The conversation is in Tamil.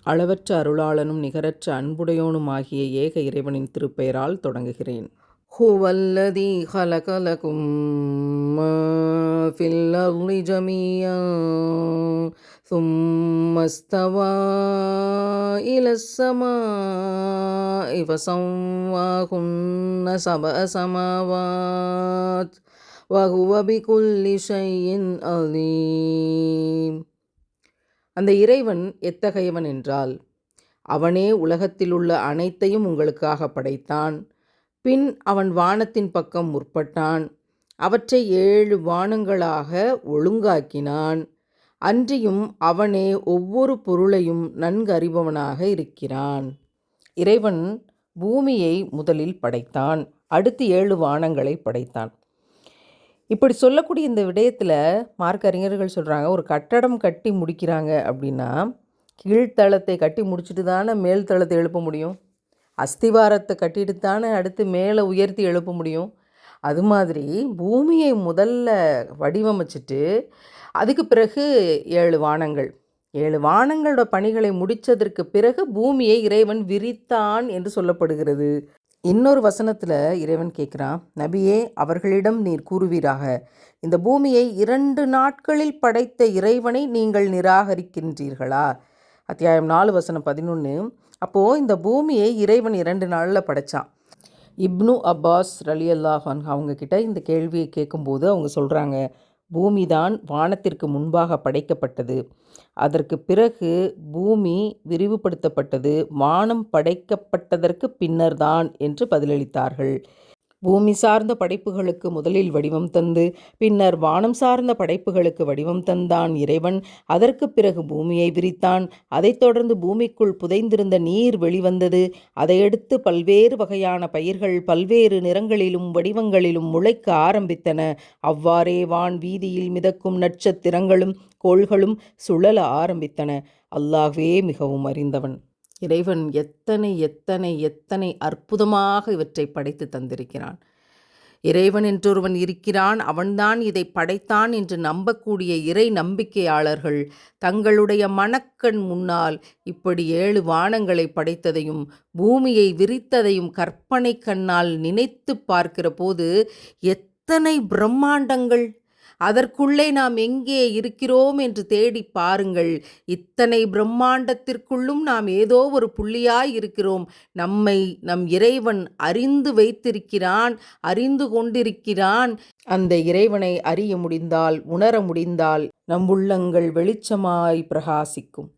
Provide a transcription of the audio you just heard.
அளவற்ற அருளாளனும் நிகரற்ற அன்புடையோனுமாகிய ஏக இறைவனின் திருப்பெயரால் தொடங்குகிறேன். ஹுவல்லதி ஹலகலகும் மா ஃபில் அர்ளி ஜமீஅன் சும்மஸ்தவா இலஸ் ஸமாஇ ஃபஸவ்வாஹுன்ன சபஅ ஸமாவாத் வஹுவ பிகுல்லி ஷைஇன் அலீம். அந்த இறைவன் எத்தகையவன் என்றால், அவனே உலகத்திலுள்ள அனைத்தையும் உங்களுக்காக படைத்தான். பின் அவன் வானத்தின் பக்கம் முற்பட்டான். அவற்றை 7 வானங்களாக ஒழுங்காக்கினான். அன்றியும் அவனே ஒவ்வொரு பொருளையும் நன்கறிபவனாக இருக்கிறான். இறைவன் பூமியை முதலில் படைத்தான். அடுத்து 7 வானங்களை படைத்தான். இப்படி சொல்லக்கூடிய இந்த விடயத்தில் மார்க்க அறிஞர்கள் சொல்கிறாங்க, ஒரு கட்டடம் கட்டி முடிக்கிறாங்க அப்படின்னா கீழ்த்தளத்தை கட்டி முடிச்சுட்டு தானே மேல் தளத்தை எழுப்ப முடியும். அஸ்திவாரத்தை கட்டிட்டு தானே அடுத்து மேலே உயர்த்தி எழுப்ப முடியும். அது மாதிரி பூமியை முதல்ல வடிவமைச்சிட்டு அதுக்கு பிறகு 7 வானங்கள் 7 வானங்களோட பணிகளை முடித்ததற்கு பிறகு பூமியை இறைவன் விரித்தான் என்று சொல்லப்படுகிறது. இன்னொரு வசனத்தில் இறைவன் கேட்குறான், நபியே அவர்களிடம் நீர் கூறுவீராக, இந்த பூமியை 2 நாட்களில் படைத்த இறைவனை நீங்கள் நிராகரிக்கின்றீர்களா? அத்தியாயம் 4 வசனம் 11. அப்போது இந்த பூமியை இறைவன் 2 நாளில் படைத்தான். இப்னு அப்பாஸ் ரலியல்லாஹு அன்ஹு அவங்கக்கிட்ட இந்த கேள்வியை கேட்கும்போது அவங்க சொல்கிறாங்க, பூமி தான் வானத்திற்கு முன்பாக படைக்கப்பட்டது. அதற்கு பிறகு பூமி விரிவுபடுத்தப்பட்டது. வானம் படைக்கப்பட்டதற்கு பின்னர்தான் என்று பதிலளித்தார்கள். பூமி சார்ந்த படைப்புகளுக்கு முதலில் வடிவம் தந்து பின்னர் வானம் சார்ந்த படைப்புகளுக்கு வடிவம் தந்தான் இறைவன். அதற்கு பிறகு பூமியை விரித்தான். அதைத் தொடர்ந்து பூமிக்குள் புதைந்திருந்த நீர் வெளிவந்தது. அதையடுத்து பல்வேறு வகையான பயிர்கள் பல்வேறு நிறங்களிலும் வடிவங்களிலும் முளைக்க ஆரம்பித்தன. அவ்வாறே வான் வீதியில் மிதக்கும் நட்சத்திரங்களும் கோள்களும் சுழல ஆரம்பித்தன. அல்லாஹ்வே மிகவும் அறிந்தவன். இறைவன் எத்தனை எத்தனை எத்தனை அற்புதமாக இவற்றை படைத்து தந்திருக்கிறான். இறைவன் என்றொருவன் இருக்கிறான், அவன்தான் இதை படைத்தான் என்று நம்பக்கூடிய இறை நம்பிக்கையாளர்கள் தங்களுடைய மனக்கண் முன்னால் இப்படி 7 வானங்களை படைத்ததையும் பூமியை விரித்ததையும் கற்பனை கண்ணால் நினைத்து பார்க்கிற போது எத்தனை பிரம்மாண்டங்கள்! அதற்குள்ளே நாம் எங்கே இருக்கிறோம் என்று தேடி பாருங்கள். இத்தனை பிரம்மாண்டத்திற்குள்ளும் நாம் ஏதோ ஒரு புள்ளியாய் இருக்கிறோம். நம்மை நம் இறைவன் அறிந்து வைத்திருக்கிறான், அறிந்து கொண்டிருக்கிறான். அந்த இறைவனை அறிய முடிந்தால், உணர முடிந்தால் நம் உள்ளங்கள் வெளிச்சமாய் பிரகாசிக்கும்.